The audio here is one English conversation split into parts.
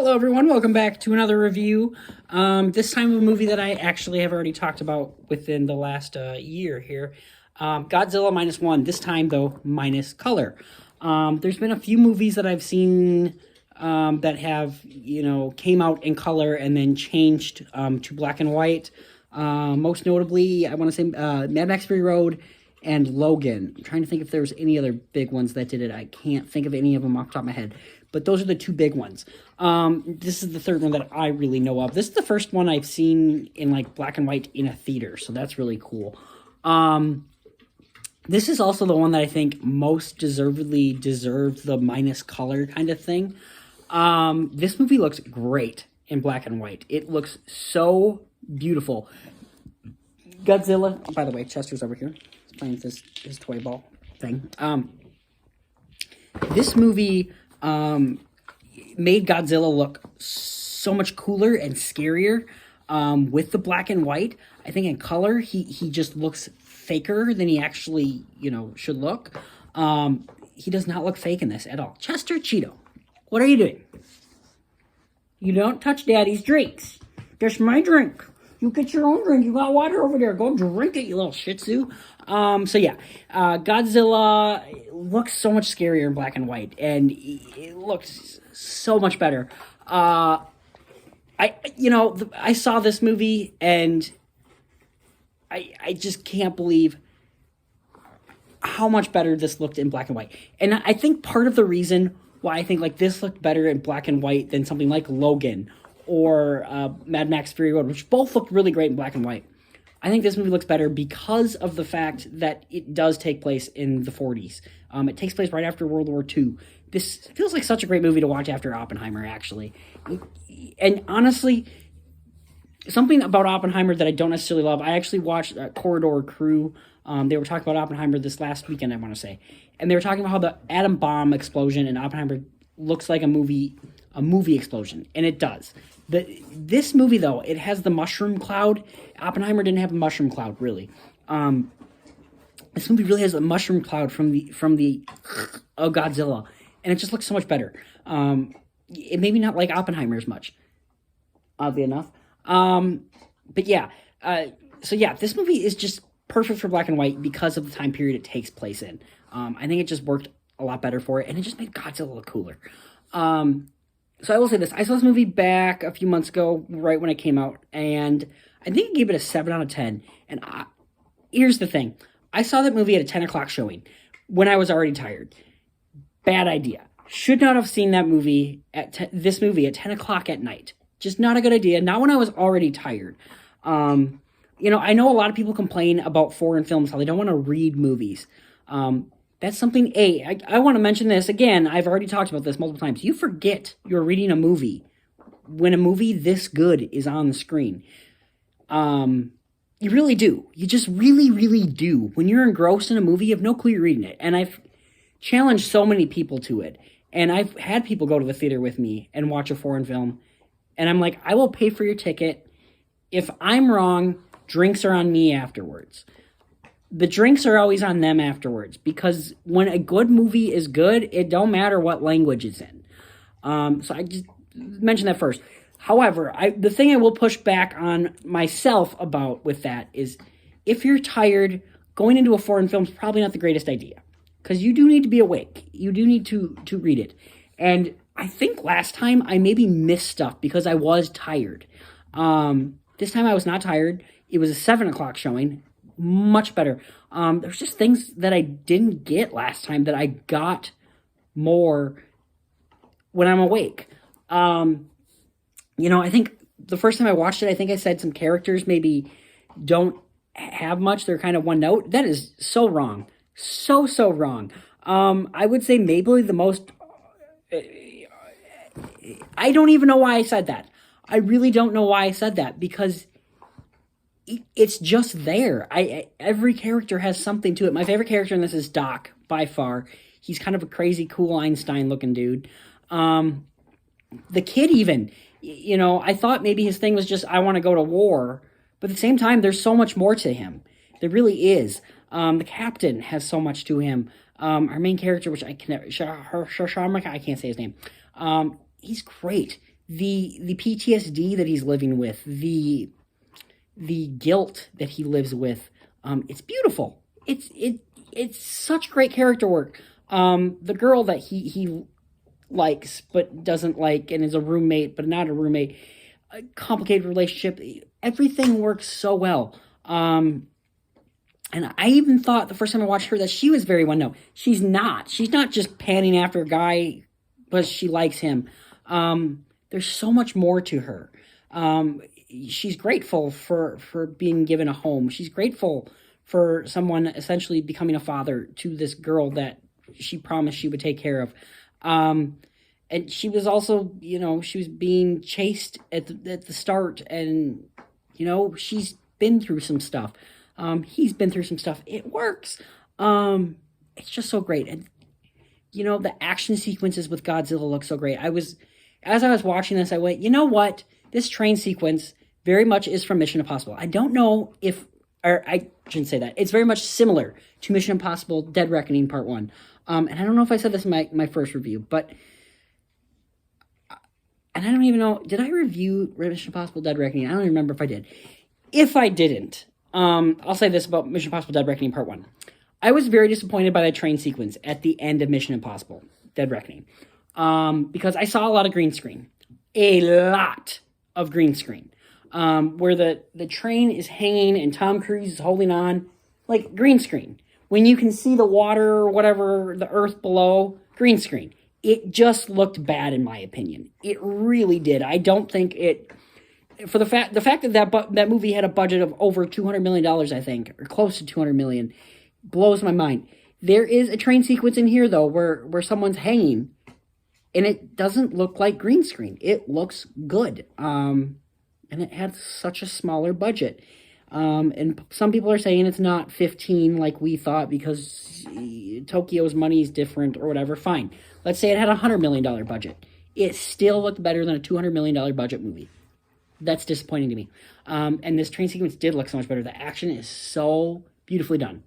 Hello, everyone. Welcome back to another review. This time of a movie that I actually have already talked about within the last year here. Godzilla minus one. This time, though, minus color. There's been a few movies that I've seen that have, came out in color and then changed to black and white. Most notably, I want to say Mad Max Fury Road and Logan. I'm trying to think if there's any other big ones that did it. I can't think of any of them off the top of my head. But those are the two big ones. This is the third one that I really know of. This is the first one I've seen in like black and white in a theater, so that's really cool. This is also the one that I think most deservedly deserved the minus color kind of thing. This movie looks great in black and white. It looks so beautiful. Godzilla, by the way, Chester's over here. He's playing his toy ball thing. This movie made Godzilla look so much cooler and scarier with the black and white. I think in color, he just looks faker than he actually, should look. He does not look fake in this at all. Chester Cheeto, what are you doing? You don't touch Daddy's drinks. That's my drink. You get your own drink. You got water over there. Go drink it, you little shih tzu. Godzilla looks so much scarier in black and white, and it looks so much better. I saw this movie, and I just can't believe how much better this looked in black and white. And I think part of the reason why I think like this looked better in black and white than something like Logan or Mad Max Fury Road, which both looked really great in black and white. I think this movie looks better because of the fact that it does take place in the 40s. It takes place right after World War II. This feels like such a great movie to watch after Oppenheimer, actually. And honestly, something about Oppenheimer that I don't necessarily love, I actually watched Corridor Crew. They were talking about Oppenheimer this last weekend, I want to say. And they were talking about how the atom bomb explosion in Oppenheimer looks like a movie explosion. And it does. This movie, though, it has the mushroom cloud. Oppenheimer didn't have a mushroom cloud, really. This movie really has a mushroom cloud from the Godzilla, and it just looks so much better. It maybe not like Oppenheimer as much, oddly enough. This movie is just perfect for black and white because of the time period it takes place in. I think it just worked a lot better for it, and it just made Godzilla look cooler. So I will say this. I saw this movie back a few months ago, right when it came out, and I think I gave it a 7 out of 10. And here's the thing. I saw that movie at a 10 o'clock showing when I was already tired. Bad idea. Should not have seen that movie this movie at 10 o'clock at night. Just not a good idea. Not when I was already tired. I know a lot of people complain about foreign films, how they don't want to read movies. That's something, I want to mention this. Again, I've already talked about this multiple times. You forget you're reading a movie when a movie this good is on the screen. You really do. You just really, really do. When you're engrossed in a movie, you have no clue you're reading it. And I've challenged so many people to it. And I've had people go to the theater with me and watch a foreign film. And I'm like, I will pay for your ticket. If I'm wrong, drinks are on me afterwards. The drinks are always on them afterwards, because when a good movie is good, it don't matter what language it's in. So I just mentioned that first. However, the thing I will push back on myself about with that is, if you're tired, going into a foreign film is probably not the greatest idea, because you do need to be awake. You do need to read it. And I think last time I maybe missed stuff because I was tired. This time I was not tired. It was a 7 o'clock showing. Much better. There's just things that I didn't get last time that I got more when I'm awake. I think the first time I watched it, I think I said some characters maybe don't have much. They're kind of one note. That is so wrong. So wrong. I would say maybe the most... I don't even know why I said that. I really don't know why I said that, because it's just there. Every character has something to it. My favorite character in this is Doc, by far. He's kind of a crazy, cool Einstein-looking dude. The kid even, I thought maybe his thing was just, I want to go to war. But at the same time, there's so much more to him. There really is. The captain has so much to him. Our main character, which I can't say his name. He's great. the PTSD that he's living with, the guilt that he lives with. It's beautiful. It's such great character work. The girl that he likes but doesn't like and is a roommate but not a roommate, a complicated relationship. Everything works so well. And I even thought the first time I watched her that she was very one note. She's not. She's not just panning after a guy because she likes him. There's so much more to her. She's grateful for being given a home. She's grateful for someone essentially becoming a father to this girl that she promised she would take care of. And she was also, she was being chased at the start, and, she's been through some stuff. He's been through some stuff. It works. It's just so great. And, the action sequences with Godzilla look so great. As I was watching this, I went, you know what? This train sequence very much is from Mission Impossible. I don't know or I shouldn't say that. It's very much similar to Mission Impossible Dead Reckoning Part 1. And I don't know if I said this in my first review, and I don't even know, did I review Mission Impossible Dead Reckoning? I don't even remember if I did. If I didn't, I'll say this about Mission Impossible Dead Reckoning Part 1. I was very disappointed by that train sequence at the end of Mission Impossible Dead Reckoning. Because I saw a lot of green screen. A lot of green screen. Where the train is hanging and Tom Cruise is holding on. Like, green screen. When you can see the water or whatever, the earth below, green screen. It just looked bad in my opinion. It really did. I don't think it... For the fact that movie had a budget of over $200 million, I think, or close to $200 million, blows my mind. There is a train sequence in here, though, where someone's hanging, and it doesn't look like green screen. It looks good. And it had such a smaller budget. And some people are saying it's not 15 like we thought because Tokyo's money is different or whatever. Fine. Let's say it had a $100 million budget. It still looked better than a $200 million budget movie. That's disappointing to me. And this train sequence did look so much better. The action is so beautifully done.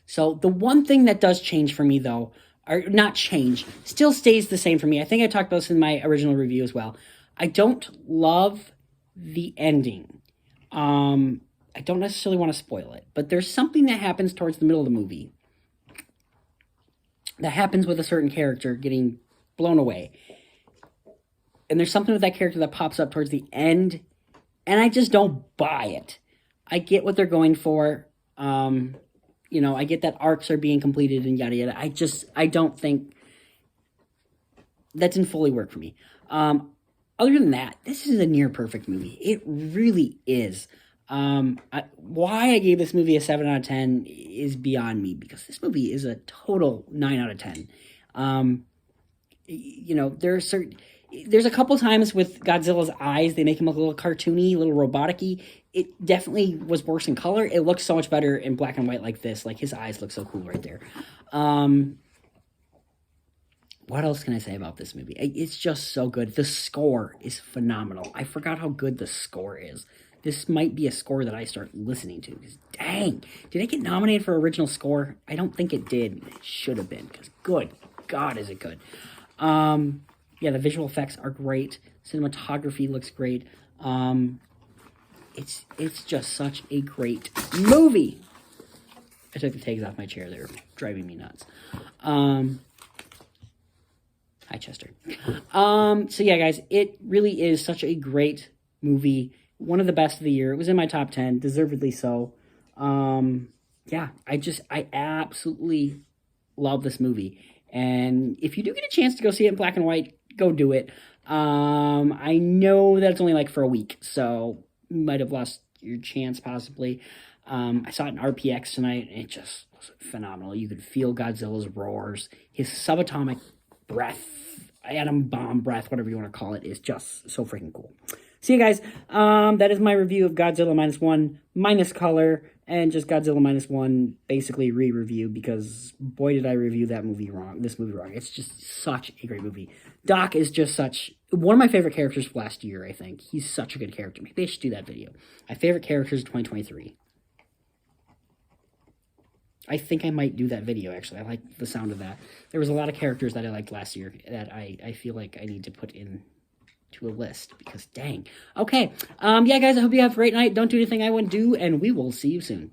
So the one thing that does change for me, though, or not change, still stays the same for me. I think I talked about this in my original review as well. I don't love the ending. I don't necessarily want to spoil it, but there's something that happens towards the middle of the movie that happens with a certain character getting blown away. And there's something with that character that pops up towards the end, and I just don't buy it. I get what they're going for. I get that arcs are being completed and yada yada. I don't think that didn't fully work for me. Other than that, this is a near perfect movie. It really is. Why I gave this movie a 7 out of 10 is beyond me, because this movie is a total 9 out of 10. There's a couple times with Godzilla's eyes, they make him look a little cartoony, a little robotic-y. It definitely was worse in color. It looks so much better in black and white like this. Like, his eyes look so cool right there. What else can I say about this movie? It's just so good. The score is phenomenal. I forgot how good the score is. This might be a score that I start listening to. Because, dang, did it get nominated for original score? I don't think it did. It should have been, because good God, is it good. Yeah, the visual effects are great. Cinematography looks great. It's just such a great movie. I took the tags off my chair. They're driving me nuts. Hi, Chester. So yeah, guys, it really is such a great movie. One of the best of the year. It was in my top 10, deservedly so. Yeah, I absolutely love this movie. And if you do get a chance to go see it in black and white, go do it. I know that it's only like for a week, so you might have lost your chance possibly. I saw it in RPX tonight, and it just was phenomenal. You could feel Godzilla's roars. His subatomic breath, atom bomb breath, whatever you want to call it, is just so freaking cool. See you guys. That is my review of Godzilla -1 minus color, and just Godzilla -1 basically re-review, because boy did I review this movie wrong. It's just such a great movie. Doc is just one of my favorite characters of last year, I think. He's such a good character. Maybe I should do that video. My favorite characters of 2023. I think I might do that video, actually. I like the sound of that. There was a lot of characters that I liked last year that I feel like I need to put in to a list because dang. Okay. Yeah, guys, I hope you have a great night. Don't do anything I wouldn't do, and we will see you soon.